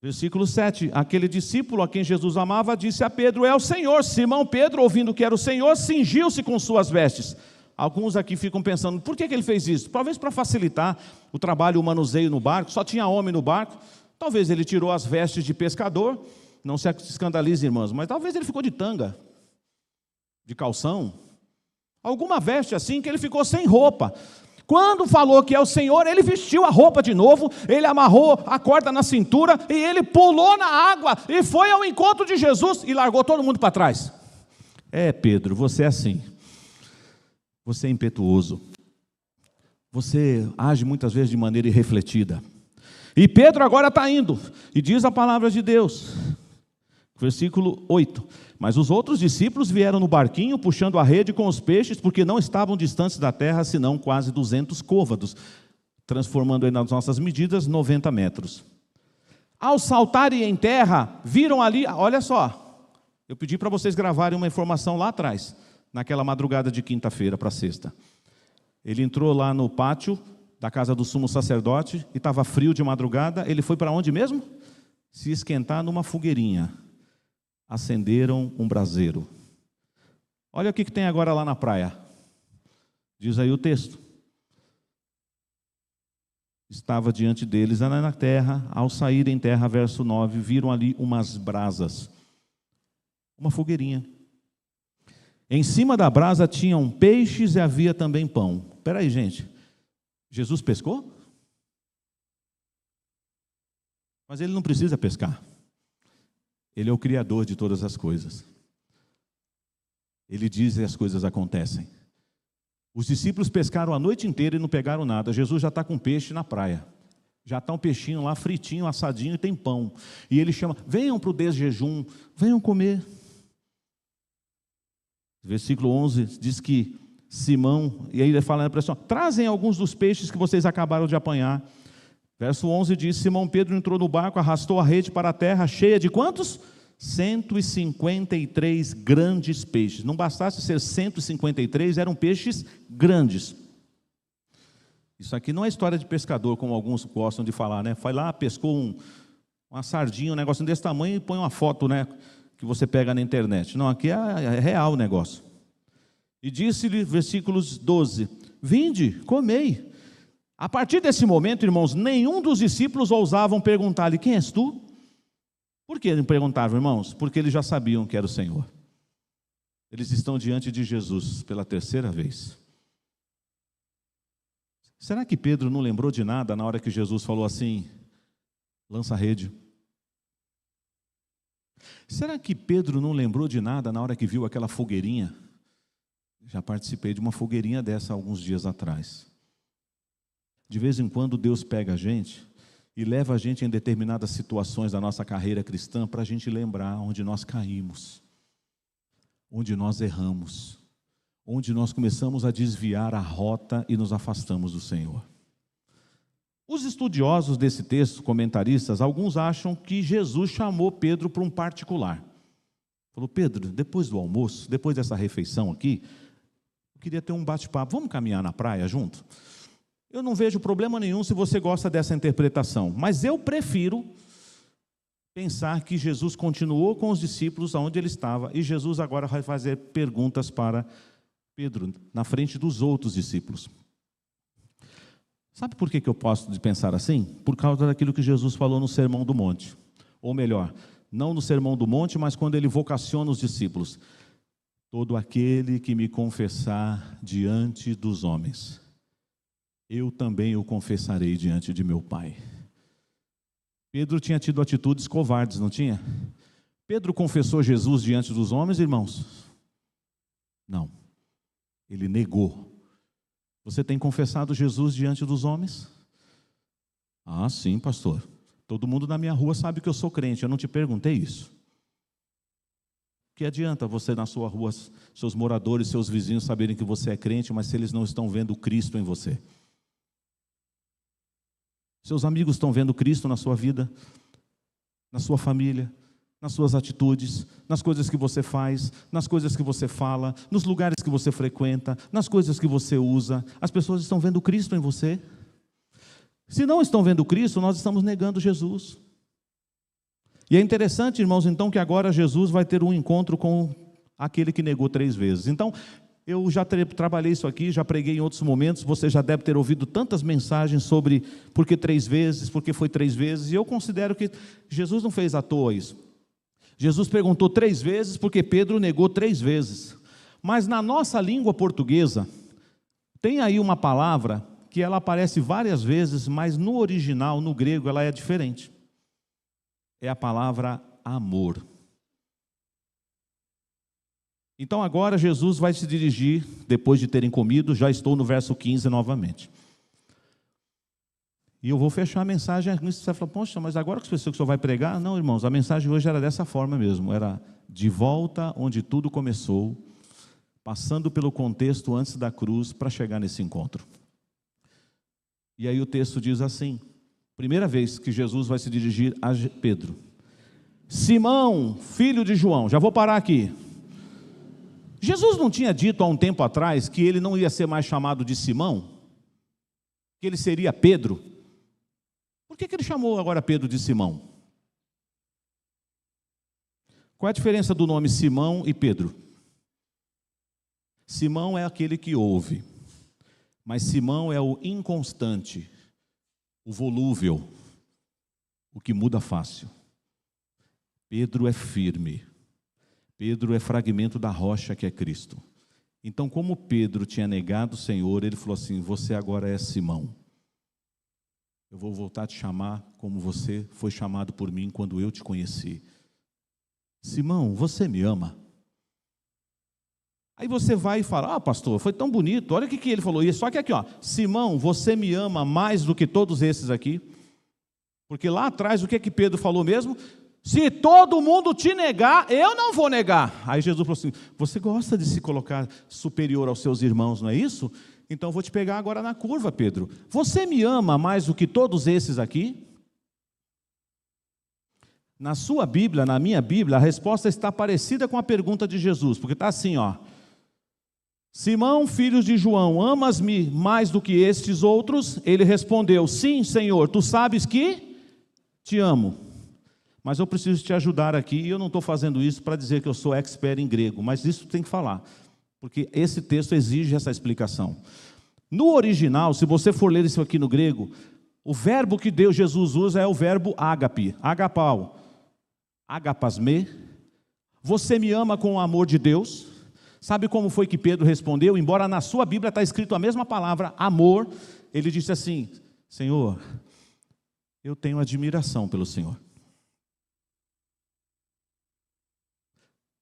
Versículo 7, aquele discípulo a quem Jesus amava disse a Pedro, é o Senhor. Simão Pedro, ouvindo que era o Senhor, cingiu-se com suas vestes. Alguns aqui ficam pensando, por que ele fez isso? Talvez para facilitar o trabalho, o manuseio no barco, só tinha homem no barco. Talvez ele tirou as vestes de pescador, não se escandalize, irmãos, mas talvez ele ficou de tanga, de calção, alguma veste assim que ele ficou sem roupa. Quando falou que é o Senhor, ele vestiu a roupa de novo, ele amarrou a corda na cintura e ele pulou na água e foi ao encontro de Jesus e largou todo mundo para trás. Pedro, você é assim, você é impetuoso, você age muitas vezes de maneira irrefletida. E Pedro agora está indo, e diz a palavra de Deus, versículo 8, mas os outros discípulos vieram no barquinho, puxando a rede com os peixes, porque não estavam distantes da terra, senão quase 200 côvados, transformando aí nas nossas medidas 90 metros. Ao saltarem em terra, viram ali, olha só, eu pedi para vocês gravarem uma informação lá atrás, naquela madrugada de quinta-feira para sexta. Ele entrou lá no pátio da casa do sumo sacerdote, e estava frio de madrugada. Ele foi para onde mesmo? Se esquentar numa fogueirinha. Acenderam um braseiro. Olha o que tem agora lá na praia. Diz aí o texto. Estava diante deles na terra, ao saírem em terra, verso 9, viram ali umas brasas. Uma fogueirinha. Em cima da brasa tinham peixes e havia também pão. Espera aí, gente. Jesus pescou? Mas ele não precisa pescar. Ele é o Criador de todas as coisas. Ele diz e as coisas acontecem. Os discípulos pescaram a noite inteira e não pegaram nada. Jesus já está com peixe na praia. Já está um peixinho lá, fritinho, assadinho, e tem pão. E ele chama, venham para o desjejum, venham comer. Versículo 11 diz que Simão, e aí ele fala na pressão, trazem alguns dos peixes que vocês acabaram de apanhar. Verso 11 diz: Simão Pedro entrou no barco, arrastou a rede para a terra, cheia de quantos? 153 grandes peixes. Não bastasse ser 153, eram peixes grandes. Isso aqui não é história de pescador, como alguns gostam de falar, né? Foi lá, pescou uma sardinha, um negócio desse tamanho, e põe uma foto, né, que você pega na internet. Não, aqui é real o negócio. E disse-lhe, versículos 12: Vinde, comei. A partir desse momento, irmãos, nenhum dos discípulos ousavam perguntar-lhe: Quem és tu? Por que não perguntavam, irmãos? Porque eles já sabiam que era o Senhor. Eles estão diante de Jesus pela terceira vez. Será que Pedro não lembrou de nada na hora que Jesus falou assim: lança a rede? Será que Pedro não lembrou de nada na hora que viu aquela fogueirinha? Já participei de uma fogueirinha dessa alguns dias atrás. De vez em quando Deus pega a gente e leva a gente em determinadas situações da nossa carreira cristã para a gente lembrar onde nós caímos, onde nós erramos, onde nós começamos a desviar a rota e nos afastamos do Senhor. Os estudiosos desse texto, comentaristas, alguns acham que Jesus chamou Pedro para um particular. Falou: Pedro, depois do almoço, depois dessa refeição aqui, eu queria ter um bate-papo, vamos caminhar na praia junto? Eu não vejo problema nenhum se você gosta dessa interpretação, mas eu prefiro pensar que Jesus continuou com os discípulos onde ele estava, e Jesus agora vai fazer perguntas para Pedro, na frente dos outros discípulos. Sabe por que eu posso pensar assim? Por causa daquilo que Jesus falou no Sermão do Monte. Ou melhor, não no Sermão do Monte, mas quando ele vocaciona os discípulos: todo aquele que me confessar diante dos homens, eu também o confessarei diante de meu Pai. Pedro tinha tido atitudes covardes, não tinha? Pedro confessou Jesus diante dos homens, irmãos? Não. Ele negou. Você tem confessado Jesus diante dos homens? Ah, sim, pastor. Todo mundo na minha rua sabe que eu sou crente, eu não te perguntei isso. Que adianta você na sua rua, seus moradores, seus vizinhos saberem que você é crente, mas se eles não estão vendo Cristo em você? Seus amigos estão vendo Cristo na sua vida, na sua família, nas suas atitudes, nas coisas que você faz, nas coisas que você fala, nos lugares que você frequenta, nas coisas que você usa. As pessoas estão vendo Cristo em você? Se não estão vendo Cristo, nós estamos negando Jesus. E é interessante, irmãos, então, que agora Jesus vai ter um encontro com aquele que negou 3 vezes. Então, eu já trabalhei isso aqui, já preguei em outros momentos, você já deve ter ouvido tantas mensagens sobre por que 3 vezes, por que foi 3 vezes, e eu considero que Jesus não fez à toa isso. Jesus perguntou 3 vezes porque Pedro negou 3 vezes. Mas na nossa língua portuguesa, tem aí uma palavra que ela aparece várias vezes, mas no original, no grego, ela é diferente. É a palavra amor. Então agora Jesus vai se dirigir, depois de terem comido, já estou no verso 15 novamente. E eu vou fechar a mensagem com isso. Você fala: poxa, mas agora que o senhor vai pregar? Não, irmãos, a mensagem hoje era dessa forma mesmo. Era de volta onde tudo começou, passando pelo contexto antes da cruz para chegar nesse encontro. E aí o texto diz assim, primeira vez que Jesus vai se dirigir a Pedro: Simão, filho de João. Já vou parar aqui. Jesus não tinha dito há um tempo atrás que ele não ia ser mais chamado de Simão? Que ele seria Pedro? Por que ele chamou agora Pedro de Simão? Qual é a diferença do nome Simão e Pedro? Simão é aquele que ouve, mas Simão é o inconstante, o volúvel, o que muda fácil. Pedro é firme. Pedro é fragmento da rocha que é Cristo. Então, como Pedro tinha negado o Senhor, ele falou assim: você agora é Simão. Eu vou voltar a te chamar como você foi chamado por mim quando eu te conheci. Simão, você me ama? Aí você vai e fala: ah, pastor, foi tão bonito, olha o que ele falou. E só que aqui, ó, Simão, você me ama mais do que todos esses aqui? Porque lá atrás, o que Pedro falou mesmo? Se todo mundo te negar, eu não vou negar. Aí Jesus falou assim: você gosta de se colocar superior aos seus irmãos, não é isso? Então eu vou te pegar agora na curva, Pedro. Você me ama mais do que todos esses aqui? Na sua Bíblia, na minha Bíblia, a resposta está parecida com a pergunta de Jesus, porque está assim, ó. Simão, filho de João, amas-me mais do que estes outros? Ele respondeu, sim, Senhor, tu sabes que te amo. Mas eu preciso te ajudar aqui, e eu não estou fazendo isso para dizer que eu sou expert em grego, mas isso tem que falar, porque esse texto exige essa explicação. No original, se você for ler isso aqui no grego, o verbo que Jesus usa é o verbo ágape, agapau, agapasme. Você me ama com o amor de Deus? Sabe como foi que Pedro respondeu? Embora na sua Bíblia está escrito a mesma palavra, amor, ele disse assim, Senhor, eu tenho admiração pelo Senhor.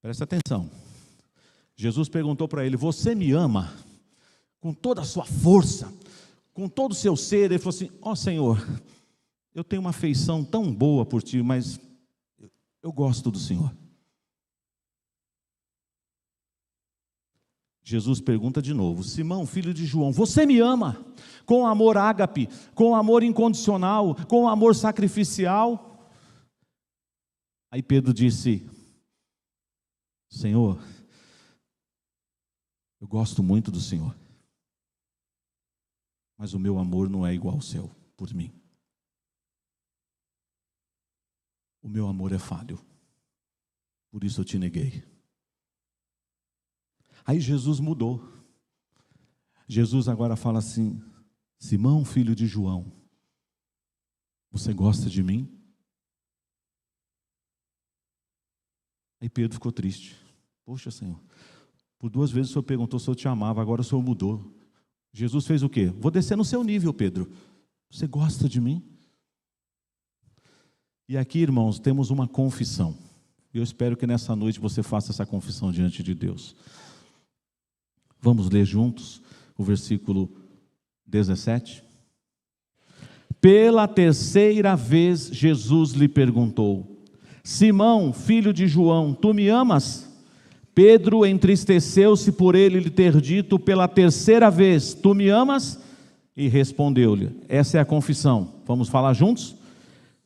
Presta atenção. Jesus perguntou para ele, você me ama com toda a sua força, com todo o seu ser? Ele falou assim, ó Senhor, eu tenho uma afeição tão boa por ti, mas eu gosto do Senhor. Jesus pergunta de novo, Simão, filho de João, você me ama com amor ágape, com amor incondicional, com amor sacrificial? Aí Pedro disse, Senhor, eu gosto muito do Senhor, mas o meu amor não é igual ao seu por mim. O meu amor é falho, por isso eu te neguei. Aí Jesus mudou. Jesus agora fala assim, Simão, filho de João, você gosta de mim? Aí Pedro ficou triste. Poxa, Senhor, por 2 vezes o Senhor perguntou se eu te amava, agora o Senhor mudou. Jesus fez o quê? Vou descer no seu nível, Pedro. Você gosta de mim? E aqui, irmãos, temos uma confissão. Eu espero que nessa noite você faça essa confissão diante de Deus. Vamos ler juntos o versículo 17. Pela 3ª vez Jesus lhe perguntou, Simão, filho de João, tu me amas? Pedro entristeceu-se por ele lhe ter dito pela 3ª vez, tu me amas? E respondeu-lhe, essa é a confissão, vamos falar juntos?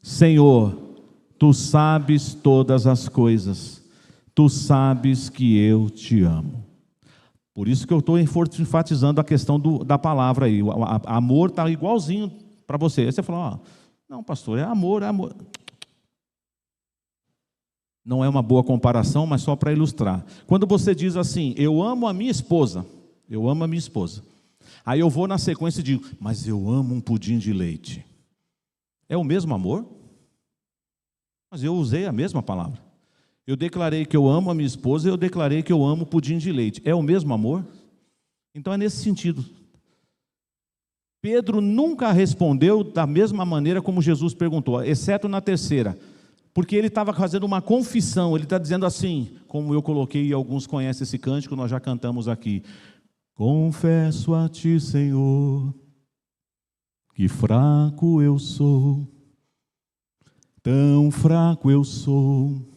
Senhor, tu sabes todas as coisas, tu sabes que eu te amo. Por isso que eu estou enfatizando a questão da palavra aí. O amor está igualzinho para você. Aí você fala, não pastor, é amor, é amor. Não é uma boa comparação, mas só para ilustrar. Quando você diz assim, eu amo a minha esposa, aí eu vou na sequência e digo, mas eu amo um pudim de leite. É o mesmo amor? Mas eu usei a mesma palavra. Eu declarei que eu amo a minha esposa e eu declarei que eu amo pudim de leite. É o mesmo amor? Então é nesse sentido. Pedro nunca respondeu da mesma maneira como Jesus perguntou, exceto na 3ª. Porque ele estava fazendo uma confissão, ele está dizendo assim, como eu coloquei e alguns conhecem esse cântico, nós já cantamos aqui. Confesso a ti, Senhor, que fraco eu sou, tão fraco eu sou,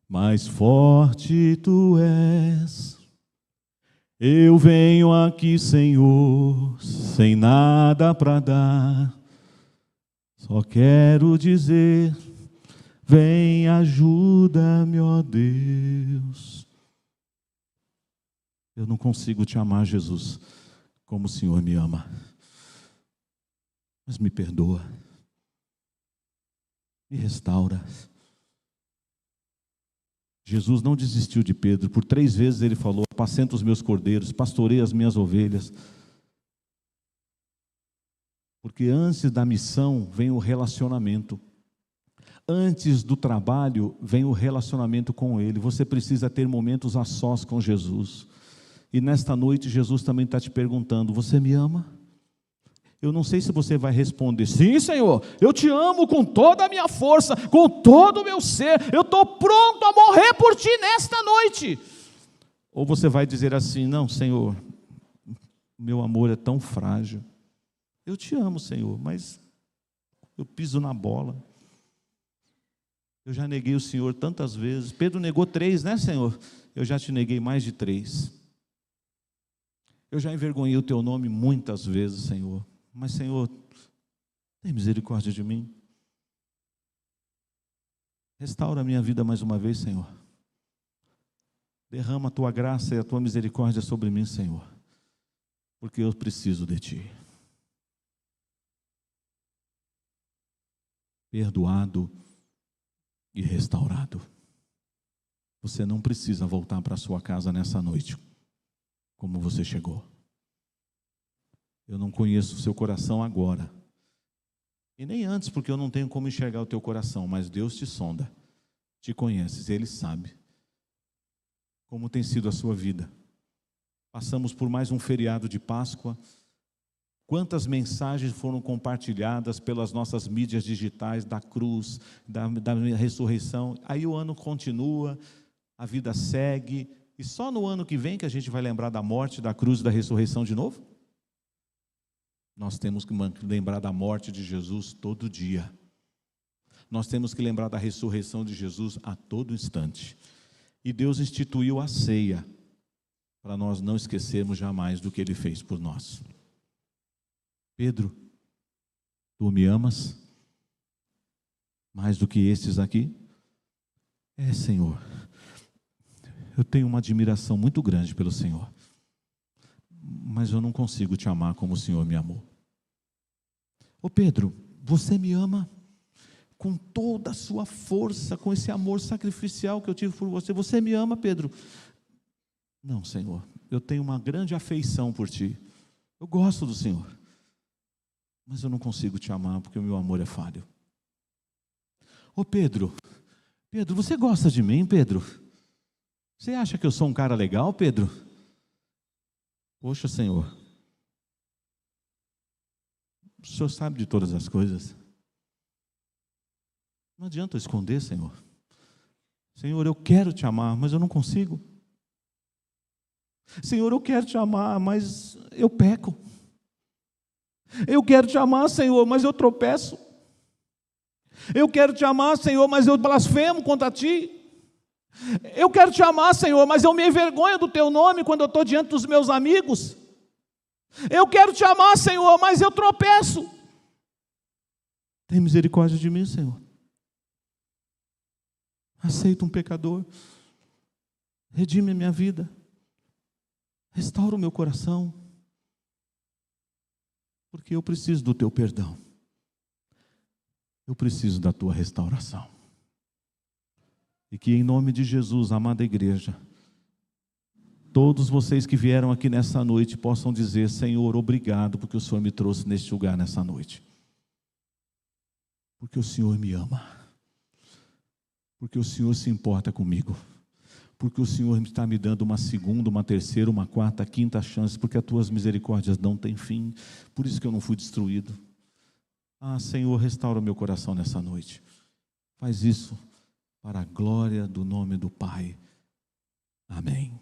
mas forte tu és. Eu venho aqui, Senhor, sem nada para dar, só quero dizer, vem, ajuda-me, ó Deus. Eu não consigo te amar, Jesus, como o Senhor me ama, mas me perdoa, me restaura. Jesus não desistiu de Pedro, por 3 vezes ele falou, apacenta os meus cordeiros, pastoreia as minhas ovelhas. Porque antes da missão vem o relacionamento. Antes do trabalho vem o relacionamento com Ele. Você precisa ter momentos a sós com Jesus. E nesta noite Jesus também está te perguntando, você me ama? Eu não sei se você vai responder, sim, Senhor, eu te amo com toda a minha força, com todo o meu ser, eu estou pronto a morrer por ti nesta noite. Ou você vai dizer assim, não, Senhor, meu amor é tão frágil, eu te amo, Senhor, mas eu piso na bola, eu já neguei o Senhor tantas vezes. Pedro negou 3, né, Senhor? Eu já te neguei mais de 3. Eu já envergonhei o teu nome muitas vezes, Senhor. Mas, Senhor, tem misericórdia de mim. Restaura a minha vida mais uma vez, Senhor. Derrama a tua graça e a tua misericórdia sobre mim, Senhor. Porque eu preciso de ti. Perdoado e restaurado. Você não precisa voltar para a sua casa nessa noite, como você chegou. Eu não conheço o seu coração agora. E nem antes, porque eu não tenho como enxergar o teu coração, mas Deus te sonda, te conhece, Ele sabe como tem sido a sua vida. Passamos por mais um feriado de Páscoa. Quantas mensagens foram compartilhadas pelas nossas mídias digitais da cruz, da ressurreição. Aí o ano continua, a vida segue, e só no ano que vem que a gente vai lembrar da morte, da cruz e da ressurreição de novo? Nós temos que lembrar da morte de Jesus todo dia. Nós temos que lembrar da ressurreição de Jesus a todo instante. E Deus instituiu a ceia, para nós não esquecermos jamais do que Ele fez por nós. Pedro, tu me amas mais do que estes aqui? Senhor, eu tenho uma admiração muito grande pelo Senhor, mas eu não consigo te amar como o Senhor me amou. Ô Pedro, você me ama com toda a sua força, com esse amor sacrificial que eu tive por você. Você me ama, Pedro? Não, Senhor, eu tenho uma grande afeição por ti. Eu gosto do Senhor, mas eu não consigo te amar porque o meu amor é falho. Ô Pedro, você gosta de mim, Pedro? Você acha que eu sou um cara legal, Pedro? Poxa, Senhor, o Senhor sabe de todas as coisas. Não adianta eu esconder, Senhor. Senhor, eu quero te amar, mas eu não consigo. Senhor, eu quero te amar, mas eu peco. Eu quero te amar, Senhor, mas eu tropeço. Eu quero te amar, Senhor, mas eu blasfemo contra ti. Eu quero te amar, Senhor, mas eu me envergonho do teu nome quando eu estou diante dos meus amigos. Eu quero te amar, Senhor, mas eu tropeço. Tem misericórdia de mim, Senhor. Aceita um pecador. Redime a minha vida. Restaura o meu coração. Porque eu preciso do teu perdão. Eu preciso da tua restauração. E que em nome de Jesus, amada igreja, todos vocês que vieram aqui nessa noite possam dizer: Senhor, obrigado porque o Senhor me trouxe neste lugar nessa noite. Porque o Senhor me ama. Porque o Senhor se importa comigo. Porque o Senhor está me dando uma segunda, uma terceira, uma quarta, quinta chance. Porque as tuas misericórdias não têm fim. Por isso que eu não fui destruído. Senhor, restaura o meu coração nessa noite. Faz isso para a glória do nome do Pai. Amém.